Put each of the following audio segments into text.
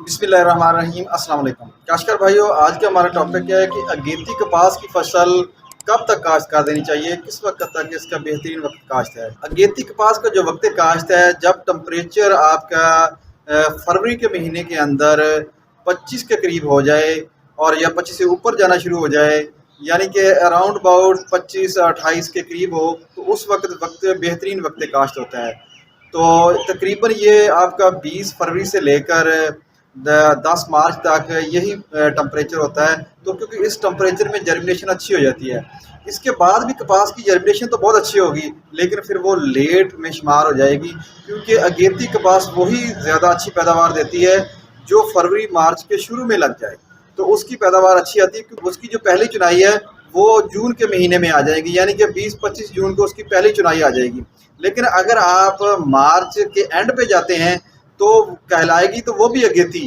बिस्मिल्लाहिर्रहमानिर्रहीम। अस्सलाम वालेकुम काश्तकार भाइयों, आज का हमारा टॉपिक क्या है कि अगेती कपास की फसल कब तक काश्त कर देनी चाहिए, किस वक्त तक इसका बेहतरीन वक्त काश्त है। अगेती कपास का जो वक्त काश्त है, जब टम्परेचर आपका फरवरी के महीने के अंदर 25 के करीब हो जाए और या 25 से ऊपर जाना शुरू हो जाए, यानी कि अराउंड अबाउट 25-28 के करीब हो, तो उस वक्त बेहतरीन वक्त काश्त होता है। तो तकरीबन ये आपका 20 फरवरी से लेकर 10 मार्च तक यही टेम्परेचर होता है। तो क्योंकि इस टेम्परेचर में जर्मिनेशन अच्छी हो जाती है, इसके बाद भी कपास की जर्मिनेशन तो बहुत अच्छी होगी, लेकिन फिर वो लेट में शुमार हो जाएगी, क्योंकि अगेती कपास वही ज़्यादा अच्छी पैदावार देती है जो फरवरी मार्च के शुरू में लग जाए। तो उसकी पैदावार अच्छी आती है, क्योंकि उसकी जो पहली चुनाई है वो जून के महीने में आ जाएगी, यानी कि 20-25 जून को उसकी पहली चुनाई आ जाएगी। लेकिन अगर आप मार्च के एंड पे जाते हैं तो कहलाएगी तो वो भी अगेती,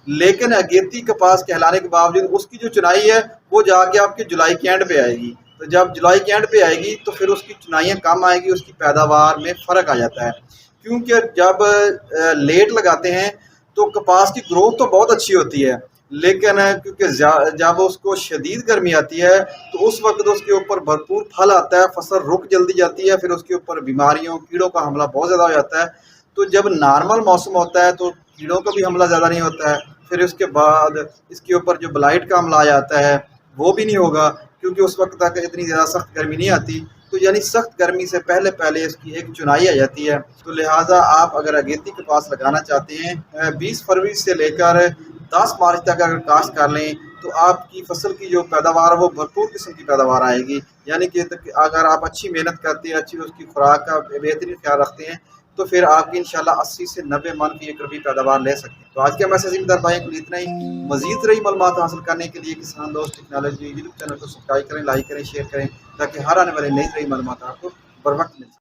लेकिन अगेती कपास कहलाने के बावजूद उसकी जो चुनाई है वो जाके आपके जुलाई के एंड पे आएगी। तो जब जुलाई के एंड पे आएगी तो फिर उसकी चुनाइयाँ कम आएगी, उसकी पैदावार में फ़र्क आ जाता है। क्योंकि जब लेट लगाते हैं तो कपास की ग्रोथ तो बहुत अच्छी होती है, लेकिन क्योंकि जब उसको शदीद गर्मी आती है तो उस वक्त उसके ऊपर भरपूर फल आता है, फसल रुक जल्दी जाती है, फिर उसके ऊपर बीमारियों कीड़ों का हमला बहुत ज़्यादा हो जाता है। तो जब नॉर्मल मौसम होता है तो कीड़ों का भी हमला ज़्यादा नहीं होता है, फिर उसके बाद इसके ऊपर जो ब्लाइट का हमला आ जाता है वो भी नहीं होगा, क्योंकि उस वक्त तक इतनी ज़्यादा सख्त गर्मी नहीं आती। तो यानी सख्त गर्मी से पहले पहले इसकी एक चुनाई आ जाती है। तो लिहाजा आप अगर अगेती कपास लगाना चाहते हैं 20 फरवरी से लेकर 10 मार्च तक अगर काश्त कर लें तो आपकी फसल की जो पैदावार है वो भरपूर किस्म की पैदावार आएगी। यानी कि अगर आप अच्छी मेहनत करते हैं, अच्छी उसकी खुराक का बेहतरीन ख्याल रखते हैं, तो फिर आपकी इंशाल्लाह 80 से 90 मन की एकड़ भी पैदावार ले सकते हैं। तो आज के मैसेज ज़िम्मेदार भाई के लिए इतना ही। मज़ीद रही मालूमात हासिल करने के लिए किसान दोस्त टेक्नोलॉजी यूट्यूब चैनल को सब्सक्राइब करें, लाइक करें, शेयर करें, ताकि हर आने वाले नई मालूमात आपको बर वक्त मिल सके।